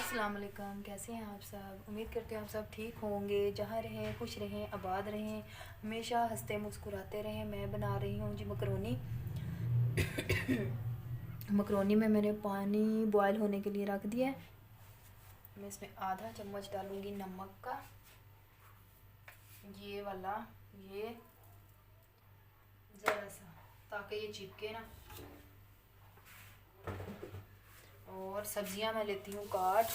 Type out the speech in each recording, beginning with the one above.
अस्सलाम वालेकुम। कैसे हैं आप सब? उम्मीद करते हैं आप सब ठीक होंगे। जहाँ रहें खुश रहें, आबाद रहें, हमेशा हंसते मुस्कुराते रहें। मैं बना रही हूँ जी मकरोनी। मकरोनी में मैंने पानी बॉयल होने के लिए रख दिया है। मैं इसमें आधा चम्मच डालूँगी नमक का, ये वाला, ये ज़रा सा, ताकि ये चिपके ना। और सब्जियां मैं लेती हूँ काट।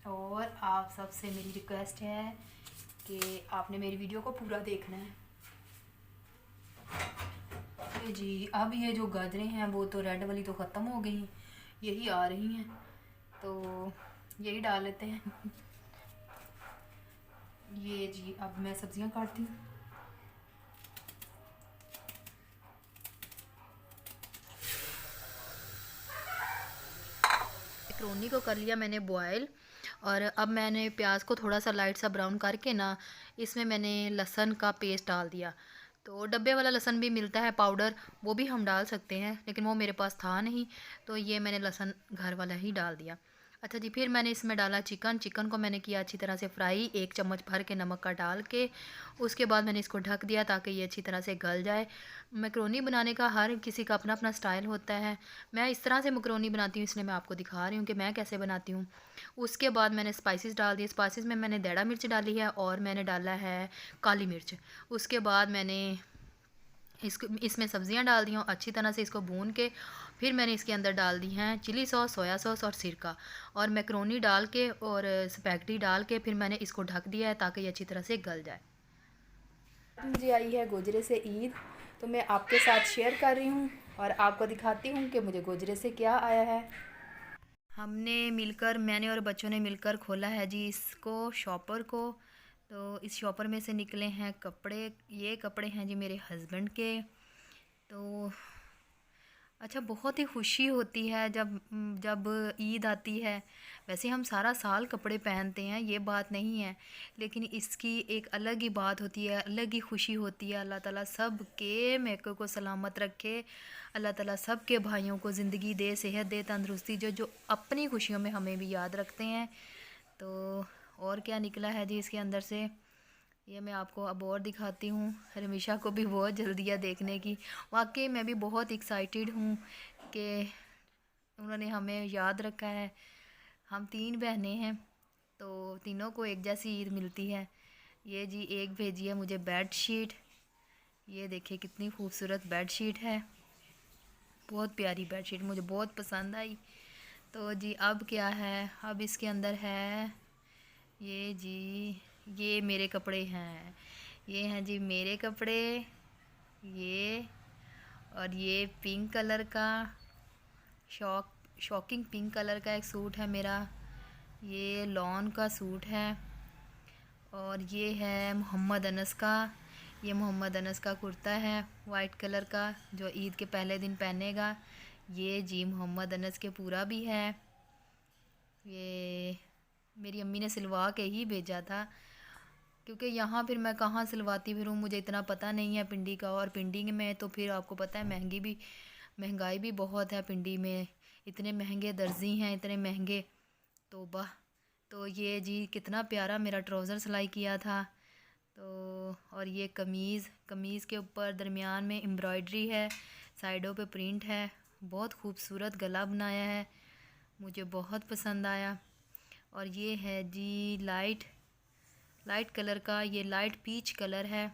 और आप सबसे मेरी रिक्वेस्ट है कि आपने मेरी वीडियो को पूरा देखना है। जी अब ये जो गाजरें हैं वो तो रेड वाली तो ख़त्म हो गई, यही आ रही हैं, तो यही डाल लेते हैं। ये जी अब मैं सब्जियां काटती हूँ। मैक्रोनी को कर लिया मैंने बॉयल। और अब मैंने प्याज को थोड़ा सा लाइट सा ब्राउन करके ना, इसमें मैंने लहसुन का पेस्ट डाल दिया। तो डब्बे वाला लहसुन भी मिलता है पाउडर, वो भी हम डाल सकते हैं, लेकिन वो मेरे पास था नहीं, तो ये मैंने लहसुन घर वाला ही डाल दिया। अच्छा जी, फिर मैंने इसमें डाला चिकन। चिकन को मैंने किया अच्छी तरह से फ्राई, 1 चम्मच भर के नमक का डाल के। उसके बाद मैंने इसको ढक दिया ताकि ये अच्छी तरह से गल जाए। मैक्रोनी बनाने का हर किसी का अपना अपना स्टाइल होता है। मैं इस तरह से मैक्रोनी बनाती हूँ, इसलिए मैं आपको दिखा रही हूँ कि मैं कैसे बनाती हूँ। उसके बाद मैंने स्पाइसेस डाल दिए। स्पाइसेस में मैंने देड़ा मिर्च डाली है और मैंने डाला है काली मिर्च। उसके बाद मैंने इसमें सब्जियां डाल दी हूँ, अच्छी तरह से इसको भून के। फिर मैंने इसके अंदर डाल दी हैं चिली सॉस, सोया सॉस और सिरका, और मैक्रोनी डाल के और स्पैगेटी डाल के फिर मैंने इसको ढक दिया है ताकि ये अच्छी तरह से गल जाए। मुझे आई है गोजरे से ईद, तो मैं आपके साथ शेयर कर रही हूँ और आपको दिखाती हूँ कि मुझे गोजरे से क्या आया है। हमने मिलकर, मैंने और बच्चों ने मिलकर खोला है जी इसको, शॉपर को। तो इस शॉपर में से निकले हैं कपड़े। ये कपड़े हैं जी मेरे हस्बैंड के। तो अच्छा, बहुत ही खुशी होती है जब जब ईद आती है। वैसे हम सारा साल कपड़े पहनते हैं, ये बात नहीं है, लेकिन इसकी एक अलग ही बात होती है, अलग ही खुशी होती है। अल्लाह ताला सब के मेके को सलामत रखे। अल्लाह ताला सब के भाइयों को ज़िंदगी दे, सेहत दे, तंदुरुस्ती, जो जो अपनी खुशियों में हमें भी याद रखते हैं। तो और क्या निकला है जी इसके अंदर से, ये मैं आपको अब और दिखाती हूँ। रमीशा को भी बहुत जल्दी है देखने की। वाकई मैं भी बहुत एक्साइटेड हूँ कि उन्होंने हमें याद रखा है। हम 3 बहनें हैं, तो तीनों को एक जैसी ईद मिलती है। ये जी एक भेजी है मुझे बेड शीट। ये देखिए कितनी खूबसूरत बेड शीट है, बहुत प्यारी बेड शीट, मुझे बहुत पसंद आई। तो जी अब क्या है, अब इसके अंदर है ये जी, ये मेरे कपड़े हैं। ये हैं जी मेरे कपड़े, ये, और ये पिंक कलर का, शॉकिंग पिंक कलर का एक सूट है मेरा। ये लॉन का सूट है। और ये है मोहम्मद अनस का, ये मोहम्मद अनस का कुर्ता है वाइट कलर का, जो ईद के पहले दिन पहनेगा। ये जी मोहम्मद अनस के पूरा भी है। ये मेरी अम्मी ने सिलवा के ही भेजा था, क्योंकि यहाँ फिर मैं कहाँ सिलवाती फिरूँ, मुझे इतना पता नहीं है पिंडी का। और पिंडी में तो फिर आपको पता है महंगाई भी बहुत है पिंडी में। इतने महंगे दर्जी हैं, इतने महंगे, तौबा। तो ये जी कितना प्यारा मेरा ट्राउज़र सिलाई किया था। तो और ये कमीज़ के ऊपर दरमियान में एम्ब्रॉयडरी है, साइडों पे प्रिंट है, बहुत खूबसूरत गला बनाया है, मुझे बहुत पसंद आया। और ये है जी लाइट कलर का, ये लाइट पीच कलर है।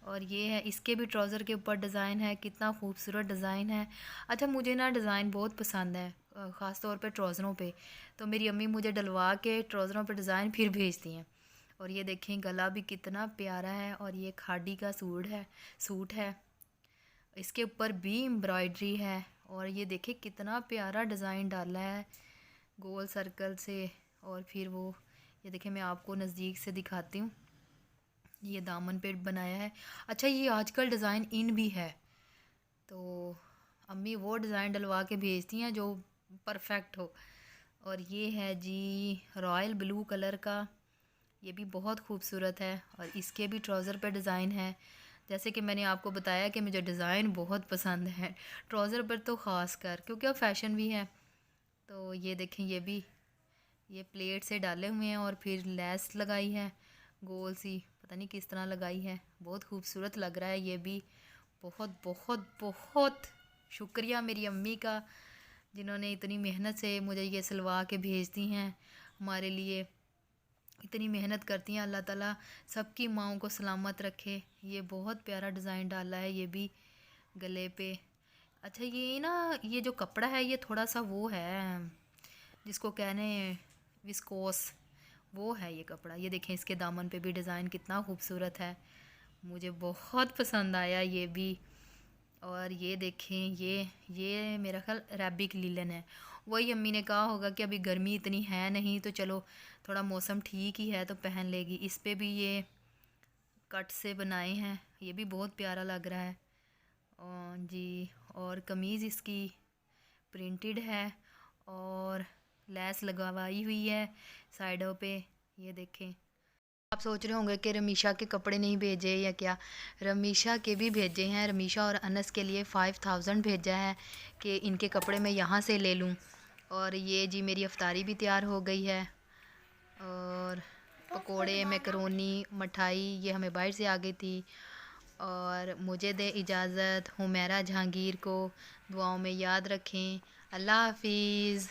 और ये है, इसके भी ट्राउज़र के ऊपर डिज़ाइन है, कितना खूबसूरत डिज़ाइन है। अच्छा, मुझे ना डिज़ाइन बहुत पसंद है, ख़ास तौर पे ट्राउज़रों पे। तो मेरी अम्मी मुझे डलवा के ट्राउज़रों पे डिज़ाइन फिर भेजती हैं। और ये देखें गला भी कितना प्यारा है, और ये खादी का सूट है, इसके ऊपर भी एम्ब्रॉयडरी है। और ये देखिए कितना प्यारा डिज़ाइन डाला है गोल सर्कल से। और फिर वो, ये देखिए मैं आपको नज़दीक से दिखाती हूँ, ये दामन पे बनाया है। अच्छा, ये आजकल डिज़ाइन इन भी है, तो अम्मी वो डिज़ाइन डलवा के भेजती हैं जो परफेक्ट हो। और ये है जी रॉयल ब्लू कलर का, ये भी बहुत खूबसूरत है, और इसके भी ट्राउज़र पे डिज़ाइन है। जैसे कि मैंने आपको बताया कि मुझे डिज़ाइन बहुत पसंद है, ट्राउज़र पर तो ख़ास कर, क्योंकि अब फैशन भी है। तो ये देखें, ये भी ये प्लेट से डाले हुए हैं और फिर लेस लगाई है गोल सी, पता नहीं किस तरह लगाई है, बहुत खूबसूरत लग रहा है ये भी। बहुत बहुत बहुत शुक्रिया मेरी अम्मी का, जिन्होंने इतनी मेहनत से मुझे ये सिलवा के भेज दी हैं हमारे लिए। इतनी मेहनत करती हैं, अल्लाह ताला सबकी माँओं को सलामत रखे। ये बहुत प्यारा डिज़ाइन डाला है ये भी गले पे। अच्छा ये ना, ये जो कपड़ा है ये थोड़ा सा वो है जिसको कहने विस्कोस, वो है ये कपड़ा। ये देखें इसके दामन पे भी डिज़ाइन कितना खूबसूरत है, मुझे बहुत पसंद आया ये भी। और ये देखें, ये मेरा ख्याल रैबिक लिलन है। वही अम्मी ने कहा होगा कि अभी गर्मी इतनी है नहीं, तो चलो थोड़ा मौसम ठीक ही है तो पहन लेगी। इस पे भी ये कट से बनाए हैं, ये भी बहुत प्यारा लग रहा है। और जी, और कमीज़ इसकी प्रिंटेड है और लेस लगवाई हुई है साइडों पे। ये देखें, आप सोच रहे होंगे कि रमीशा के कपड़े नहीं भेजे या क्या। रमीशा के भी भेजे हैं, रमीशा और अनस के लिए 5000 भेजा है कि इनके कपड़े मैं यहाँ से ले लूँ। और ये जी मेरी अफ्तारी भी तैयार हो गई है, और पकोड़े, मैकरोनी, मिठाई ये हमें बाहर से आ गई थी। और मुझे दे इजाज़त, हुमैरा जहांगीर को दुआओं में याद रखें। अल्लाह हाफिज़।